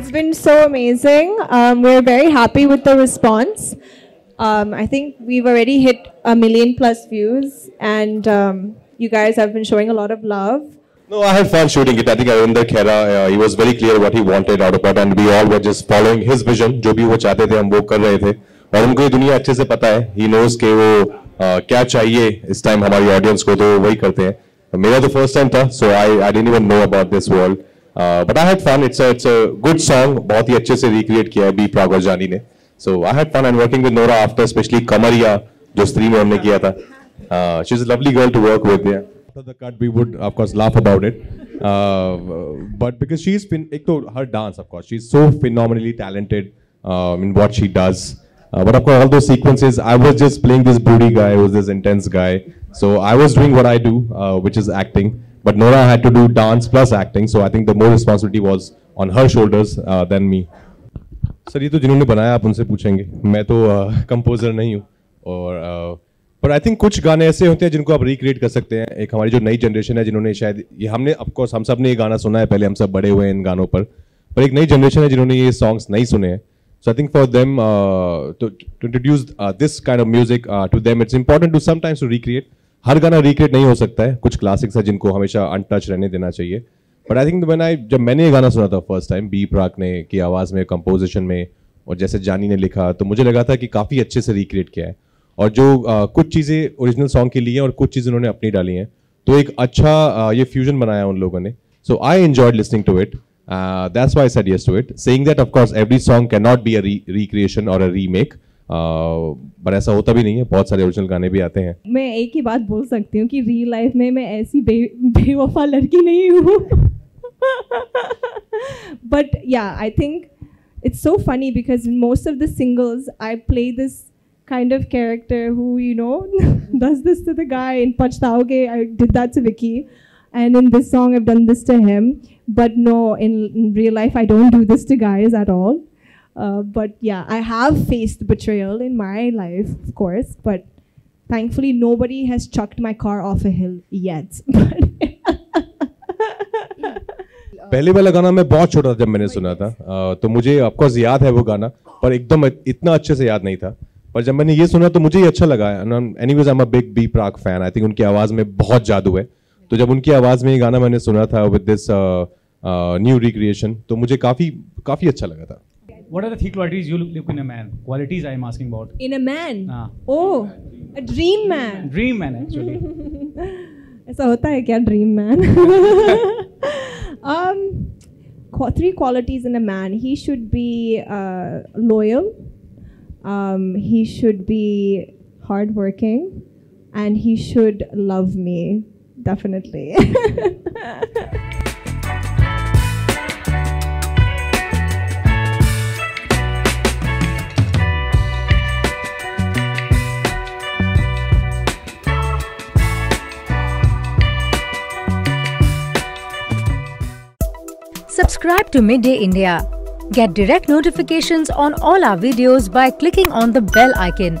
It's been so amazing. We're very happy with the response. I think we've already hit 1 million plus views, and you guys have been showing a lot of love. No, I had fun shooting it. I think Arinder Khera, he was very clear what he wanted out of it, and we all were just following his vision. जो भी वो चाहते थे हम वो कर रहे थे, और उनको ये दुनिया अच्छे से पता है. He knows कि वो क्या चाहिए इस टाइम हमारी ऑडियंस को, तो वही करते हैं. मेरा तो फर्स्ट टाइम था, so I didn't even know about this world. But I had fun. It's a good song. बहुत ही अच्छे से recreate किया है B Prague और जानी ने. So I had fun and working with Nora after, especially Kamariya, जो स्त्री में हमने किया था. She's a lovely girl to work with. Yeah. After the cut, we would of course laugh about it. But because she's been, her dance, of course, she's so phenomenally talented in what she does. But of course, all those sequences, I was just playing this broody guy, who was this intense guy. So I was doing what I do, which is acting. But Nora had to do dance plus acting, so I think the more responsibility was on her shoulders than me. Sir, ये तो जिन्होंने बनाया आप उनसे पूछेंगे. मैं तो composer नहीं हूँ, और पर आई थिंक कुछ गाने ऐसे होते हैं जिनको आप रिक्रिएट कर सकते हैं. एक हमारी जो नई जनरेशन है जिन्होंने शायद ये हमने ऑफकोर्स हम सब ने ये गाना सुना है पहले, हम सब बड़े हुए हैं इन गानों पर एक नई जनरेशन है जिन्होंने ये सॉन्ग्स नहीं सुने हैं. So I think for them to introduce this kind of music to them it's important to sometimes to recreate. हर गाना रिक्रिएट नहीं हो सकता है, कुछ क्लासिक्स है जिनको हमेशा अनटच रहने देना चाहिए. बट आई थिंक जब मैंने ये गाना सुना था फर्स्ट टाइम बी प्राक ने की आवाज़ में, कंपोजिशन में, और जैसे जानी ने लिखा, तो मुझे लगा था कि काफ़ी अच्छे से रिक्रिएट किया है. और जो कुछ चीज़ें ओरिजिनल सॉन्ग के लिए हैं और कुछ चीज़ें उन्होंने अपनी डाली हैं, तो एक अच्छा ये फ्यूजन बनाया उन लोगों ने. So I enjoyed listening to it. That's why I said yes to it, saying that of course every song can not be a recreation और अ रीमेक. पर ऐसा होता भी नहीं है, बहुत सारे ओरिजिनल गाने भी आते हैं. मैं एक ही बात बोल सकती हूँ कि रियल लाइफ में मैं ऐसी बेवफा लड़की नहीं हूँ. बट या I think it's so funny because in most of the singles I play this kind of character who, you know, does this to the guy. In Pachtaoge I did that to Vicky, and in this song I've done this to him. But no, in real life I don't do this to guys at all. But yeah, I have faced betrayal in my life, of course, but thankfully nobody has chucked my car off a hill yet. पहले वाला गाना मैं बहुत छोटा था जब मैंने सुना था, तो मुझे ऑफकोर्स याद है वो गाना, पर एकदम इतना अच्छे से याद नहीं था. पर जब मैंने ये सुना तो मुझे ये अच्छा लगा. Anyways I am a big B Praak fan. I think उनकी आवाज़ में बहुत जादू है. तो जब उनकी आवाज़ में ये गाना मैंने सुना था विद दिस न्यू रिक्रिएशन, तो मुझे काफ़ी अच्छा लगा था. What are the three qualities you look in a man? Qualities I am asking about. In a man? Oh, a dream man. Dream man, actually. ऐसा होता है क्या dream man? Three qualities in a man. He should be loyal. He should be hardworking, and he should love me, definitely. Subscribe to Midday India. Get direct notifications on all our videos by clicking on the bell icon.